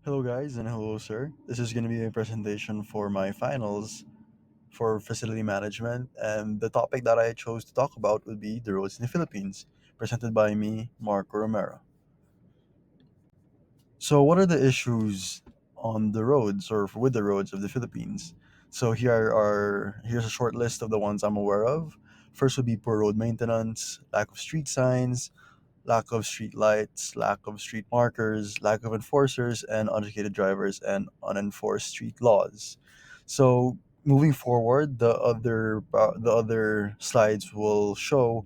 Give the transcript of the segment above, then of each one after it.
Hello, guys, and hello, sir. This is going to be a presentation for my finals for facility management, and the topic that I chose to talk about would be the roads in the Philippines, presented by me, Marco Romero. So, what are the issues on the roads or with the roads of the Philippines? So, here's a short list of the ones I'm aware of. First would be poor road maintenance, lack of street signs, lack of street lights, lack of street markers, lack of enforcers, and uneducated drivers and unenforced street laws. So moving forward, the other slides will show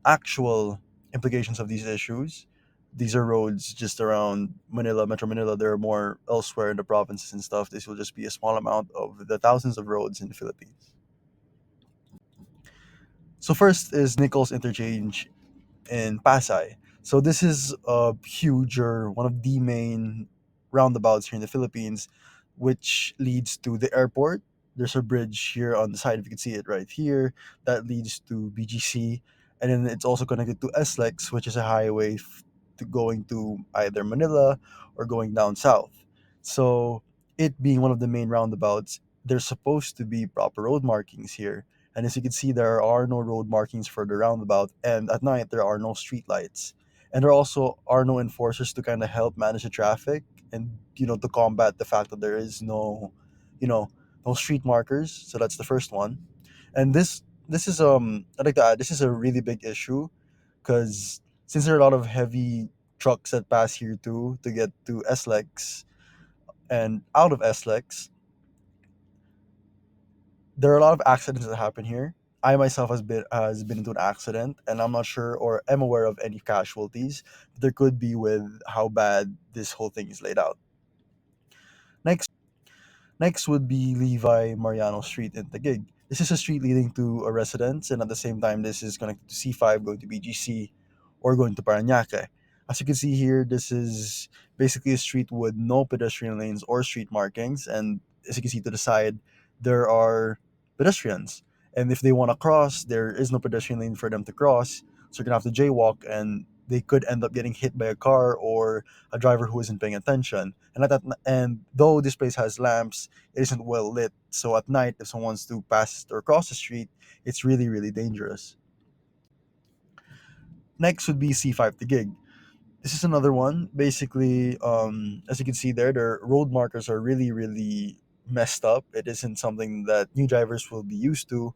actual implications of these issues. These are roads just around Manila, Metro Manila. There are more elsewhere in the provinces and stuff. This will just be a small amount of the thousands of roads in the Philippines. So first is Nichols Interchange in Pasay. So this is a huge or one of the main roundabouts here in the Philippines, which leads to the airport. There's a bridge here on the side, if you can see it right here, that leads to BGC, and then it's also connected to SLEX, which is a highway to going to either Manila or going down south. So it being one of the main roundabouts, there's supposed to be proper road markings here, and as you can see, there are no road markings for the roundabout, and at night there are no street lights. And there also are no enforcers to kind of help manage the traffic and to combat the fact that there is you know no street markers. So that's the first one. And this is I'd like to add, this is a really big issue because since there are a lot of heavy trucks that pass here too to get to SLEX and out of SLEX, there are a lot of accidents that happen here. I myself has been into an accident, and I'm not sure or am aware of any casualties. There could be with how bad this whole thing is laid out. Next would be Levi Mariano Street in Taguig. This is a street leading to a residence, and at the same time, this is connected to C5 going to BGC or going to Parañaque. As you can see here, this is basically a street with no pedestrian lanes or street markings, and as you can see to the side, there are pedestrians. And if they want to cross, there is no pedestrian lane for them to cross, so you're gonna have to jaywalk, and they could end up getting hit by a car or a driver who isn't paying attention. And though this place has lamps, it isn't well lit. So at night, if someone wants to pass or cross the street, it's really, really dangerous. Next would be C5 to gig. This is another one. Basically, as you can see there, their road markers are really, really messed up. It isn't something that new drivers will be used to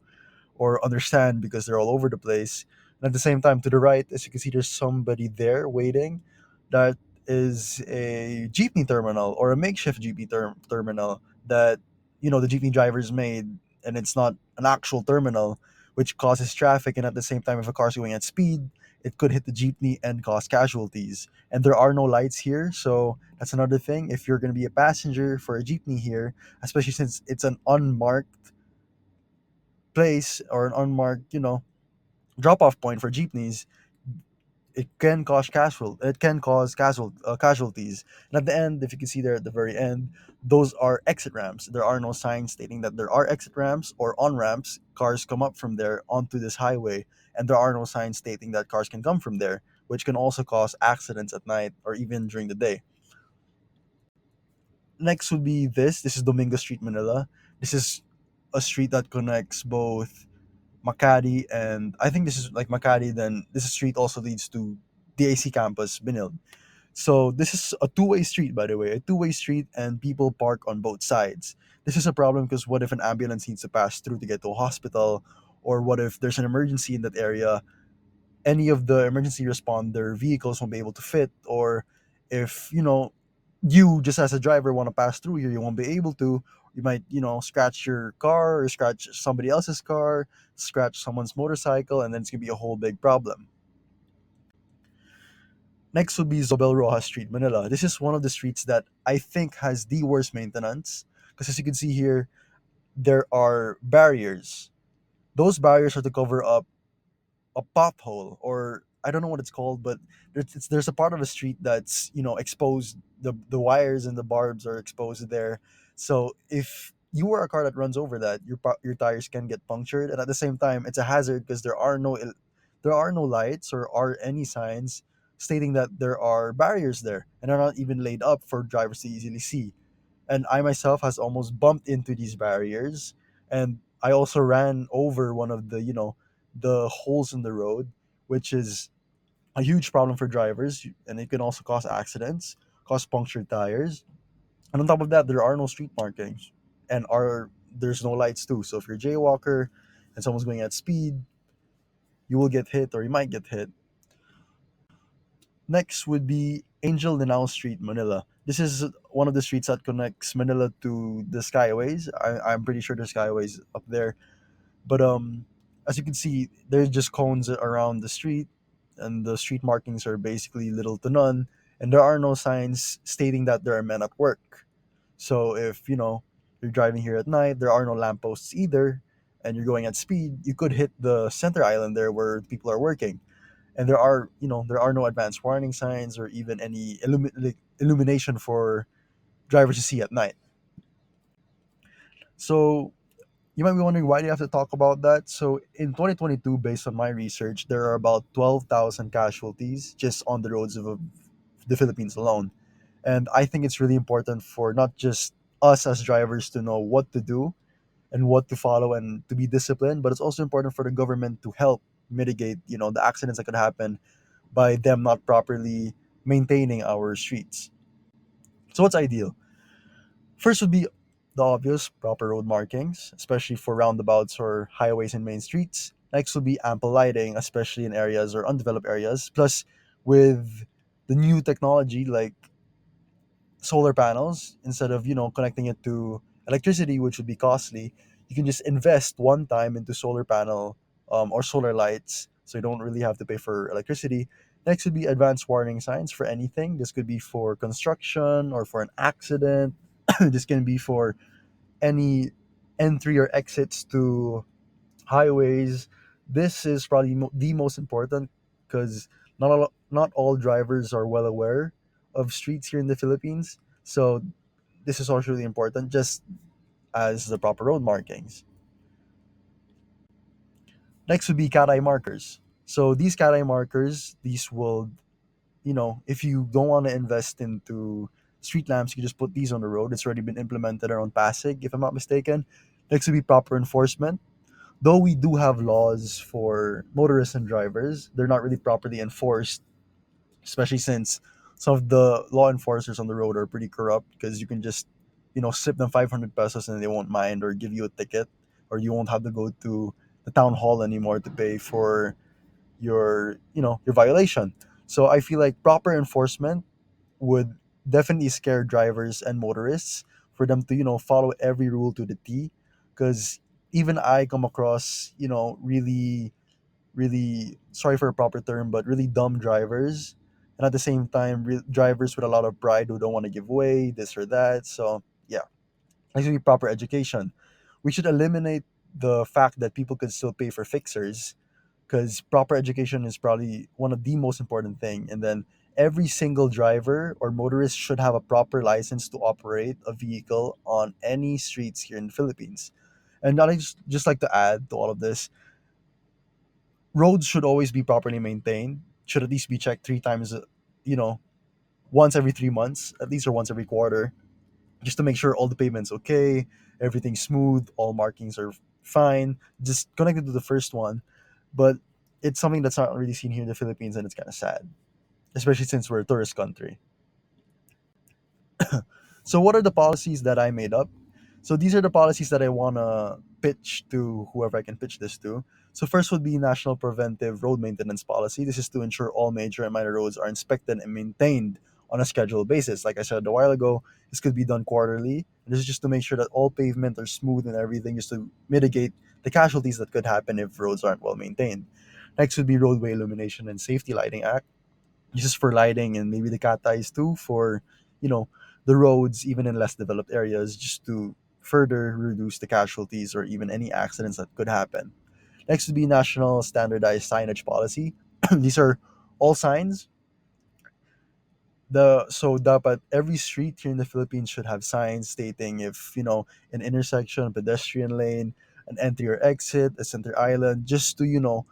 or understand because they're all over the place. And at the same time, to the right, as you can see, there's somebody there waiting. That is a jeepney terminal or a makeshift jeepney terminal that the jeepney drivers made, and it's not an actual terminal, which causes traffic. And at the same time, if a car's going at speed, it could hit the jeepney and cause casualties. And there are no lights here, so that's another thing. If you're going to be a passenger for a jeepney here, especially since it's an unmarked place or an unmarked, drop off point for jeepneys, it can cause casualties. And at the end, if you can see there at the very end, those are exit ramps. There are no signs stating that there are exit ramps or on ramps. Cars come up from there onto this highway, and there are no signs stating that cars can come from there, which can also cause accidents at night or even during the day. Next would be this is Domingo Street, Manila. This is a street that connects both Makati, and I think this is like Makati. Then this street also leads to the AC campus, Binil. So this is a two-way street, by the way, a two-way street, and people park on both sides. This is a problem because what if an ambulance needs to pass through to get to a hospital, or what if there's an emergency in that area? Any of the emergency responder vehicles won't be able to fit, or if you just as a driver want to pass through here, you won't be able to. You might scratch your car or scratch somebody else's car, scratch someone's motorcycle, and then it's gonna be a whole big problem. Next would be Zobel Rojas Street, Manila. This is one of the streets that I think has the worst maintenance because, as you can see here, there are barriers. Those barriers are to cover up a pothole, or I don't know what it's called, but there's a part of a street that's exposed. The wires and the barbs are exposed there. So if you were a car that runs over that, your tires can get punctured, and at the same time, it's a hazard because there are no lights or are any signs stating that there are barriers there and are not even laid up for drivers to easily see. And I myself has almost bumped into these barriers, and I also ran over one of the holes in the road, which is a huge problem for drivers, and it can also cause accidents, cause punctured tires. And on top of that, there are no street markings, and are there's no lights too. So if you're a jaywalker and someone's going at speed, you will get hit or you might get hit. Next would be Angel Lanao Street, Manila. This is one of the streets that connects Manila to the Skyways. I'm pretty sure there's Skyways up there. But as you can see, there's just cones around the street, and the street markings are basically little to none, and there are no signs stating that there are men at work. So if you're driving here at night, there are no lampposts either, and you're going at speed, you could hit the center island there where people are working. And there are no advanced warning signs or even any illumination for drivers to see at night. So you might be wondering, why do you have to talk about that? So in 2022, based on my research, there are about 12,000 casualties just on the roads of the Philippines alone. And I think it's really important for not just us as drivers to know what to do and what to follow and to be disciplined, but it's also important for the government to help mitigate, the accidents that could happen by them not properly maintaining our streets. So what's ideal? First would be the obvious proper road markings, especially for roundabouts or highways and main streets. Next would be ample lighting, especially in areas or undeveloped areas. Plus, with the new technology like solar panels, instead of connecting it to electricity, which would be costly, you can just invest one time into solar panel or solar lights, so you don't really have to pay for electricity. Next would be advanced warning signs for anything. This could be for construction or for an accident. This can be for any entry or exits to highways. This is probably the most important, because not all drivers are well aware of streets here in the Philippines. So this is also really important, just as the proper road markings. Next would be cat eye markers. So these cat eye markers, these will, if you don't want to invest into street lamps, you can just put these on the road. It's already been implemented around Pasig, if I'm not mistaken. Next would be proper enforcement. Though we do have laws for motorists and drivers, they're not really properly enforced, especially since some of the law enforcers on the road are pretty corrupt, because you can just, slip them 500 pesos and they won't mind or give you a ticket, or you won't have to go to the town hall anymore to pay for your violation. So I feel like proper enforcement would definitely scare drivers and motorists, for them to follow every rule to the T. Because even I come across really, really, sorry for a proper term, but really dumb drivers, and at the same time drivers with a lot of pride who don't want to give way this or that. So yeah, actually proper education. We should eliminate the fact that people could still pay for fixers, because proper education is probably one of the most important thing. And then every single driver or motorist should have a proper license to operate a vehicle on any streets here in the Philippines. And I just like to add to all of this, roads should always be properly maintained, should at least be checked three times, you know once every 3 months at least, or once every quarter, just to make sure all the pavement's okay, everything's smooth, all markings are fine, just connected to the first one. But it's something that's not really seen here in the Philippines, and it's kind of sad, especially since we're a tourist country. So, what are the policies that I made up? So, these are the policies that I want to pitch to whoever I can pitch this to. So, first would be National Preventive Road Maintenance Policy. This is to ensure all major and minor roads are inspected and maintained on a scheduled basis. Like I said a while ago, this could be done quarterly. This is just to make sure that all pavement are smooth and everything, just to mitigate the casualties that could happen if roads aren't well maintained. Next would be Roadway Illumination and Safety Lighting Act. This is for lighting, and maybe the cat eyes too, for you know the roads even in less developed areas, just to further reduce the casualties or even any accidents that could happen. Next would be National Standardized Signage Policy. These are all signs. Dapat every street here in the Philippines should have signs stating if an intersection, pedestrian lane, an entry or exit, a center island, just to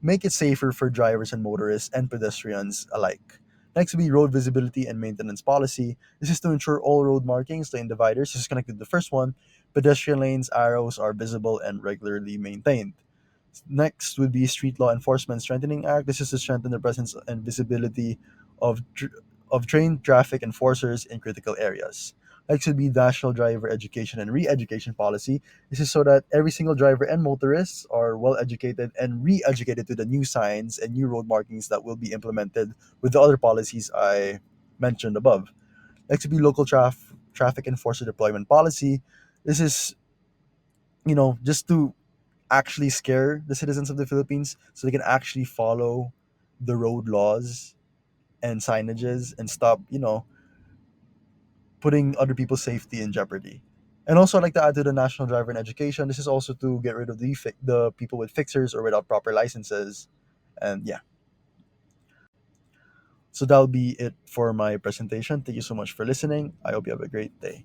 make it safer for drivers and motorists and pedestrians alike. Next would be road visibility and maintenance policy. This is to ensure all road markings, lane dividers, this is connected to the first one, pedestrian lanes, arrows are visible and regularly maintained. Next would be Street Law Enforcement Strengthening Act. This is to strengthen the presence and visibility of trained traffic enforcers in critical areas. Next would be National Driver Education and Re-education Policy. This is so that every single driver and motorists are well educated and re-educated to the new signs and new road markings that will be implemented with the other policies I mentioned above. Next would be Local Traffic Enforcer Deployment Policy. This is, just to actually scare the citizens of the Philippines so they can actually follow the road laws and signages and stop, putting other people's safety in jeopardy. And also, I'd like to add to the national driver and education. This is also to get rid of the people with fixers or without proper licenses. And yeah, so that'll be it for my presentation. Thank you so much for listening. I hope you have a great day.